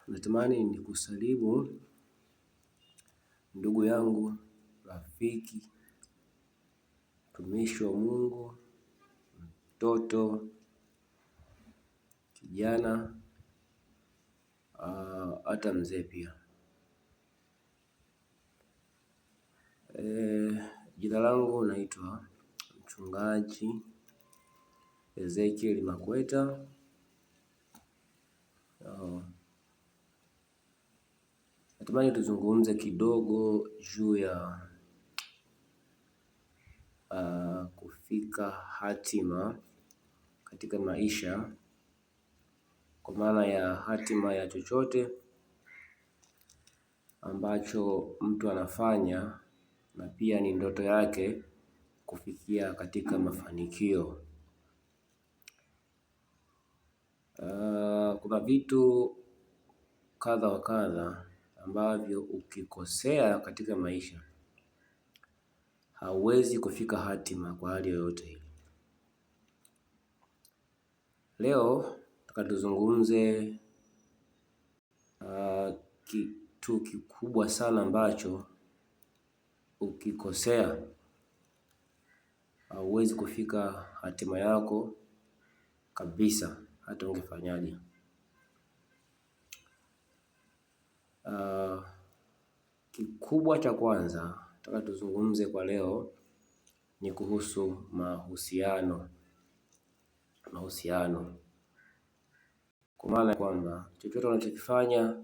Natamani nikusalimu ndugu yangu, rafiki, mtumishi wa Mungu, mtoto, kijana, hata mzee pia. Jina langu naitwa Mchungaji Ezekiel Makweta. Natamani tuzungumze kidogo juu ya kufika hatima katika maisha, kwa maana ya hatima ya chochote ambacho mtu anafanya, na pia ni ndoto yake kufikia katika mafanikio. Kuna vitu kadha wa kadha ambavyo ukikosea katika maisha hauwezi kufika hatima kwa hali yoyote ile. Leo nataka tuzungumze kitu kikubwa sana ambacho ukikosea hauwezi kufika hatima yako kabisa, hata ungefanyaje. Kikubwa cha kwanza nataka tuzungumze kwa leo ni kuhusu mahusiano. Kwa maana kwamba chochote unachokifanya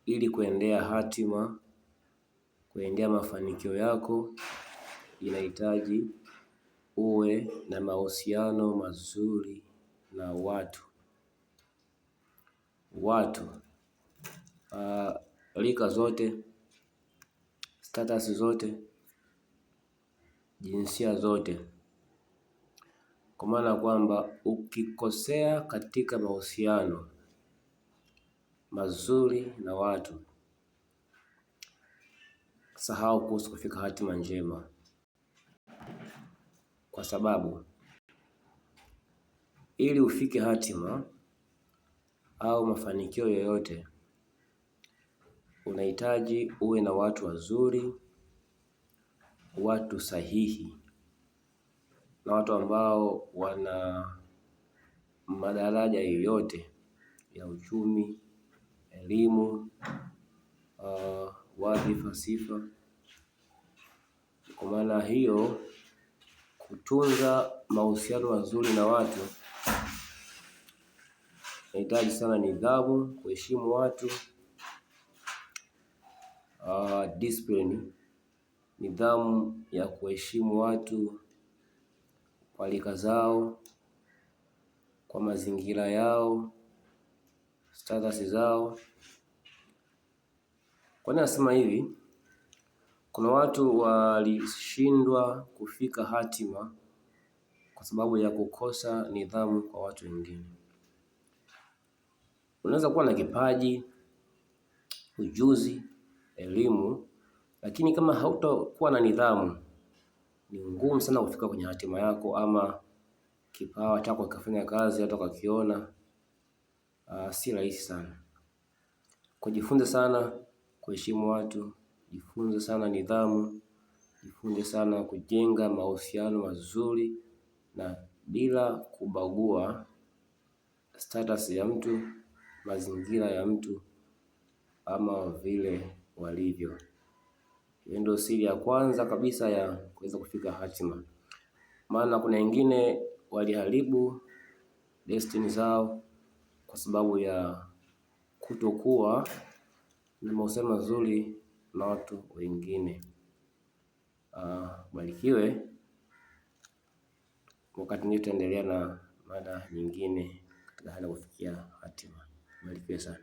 ili kuendea hatima, kuendea mafanikio yako, inahitaji uwe na mahusiano mazuri na watu rika zote, status zote, jinsia zote. Kwa maana kwamba ukikosea katika mahusiano mazuri na watu, sahau kuhusu kufika hatima njema, kwa sababu ili ufike hatima au mafanikio yoyote unahitaji uwe na watu wazuri, watu sahihi, na watu ambao wana madaraja yoyote ya uchumi, elimu, wadhifa, sifa. Kwa maana hiyo, kutunza mahusiano mazuri na watu inahitaji sana nidhamu, kuheshimu watu, discipline, nidhamu ya kuheshimu watu kwa rika zao, kwa mazingira yao, status zao. Kwa nini nasema hivi? Kuna watu walishindwa kufika hatima kwa sababu ya kukosa nidhamu kwa watu wengine. Unaweza kuwa na kipaji, ujuzi, elimu, lakini kama hautakuwa na nidhamu, ni ngumu sana kufika kwenye hatima yako, ama kipawa chako kikafanya kazi hata ukakiona, si rahisi sana. Kujifunza sana kuheshimu watu, jifunze sana nidhamu, jifunze sana kujenga mahusiano mazuri na bila kubagua status ya mtu, mazingira ya mtu, ama vile walivyo. Hiyo ndio siri ya kwanza kabisa ya kuweza kufika hatima. Maana kuna wengine waliharibu destiny zao kwa sababu ya kutokuwa na mahusiano mazuri na watu wengine. Barikiwe. Wakati mwingine tutaendelea na mada nyingine katika hali ya kufikia hatima. Barikiwe sana.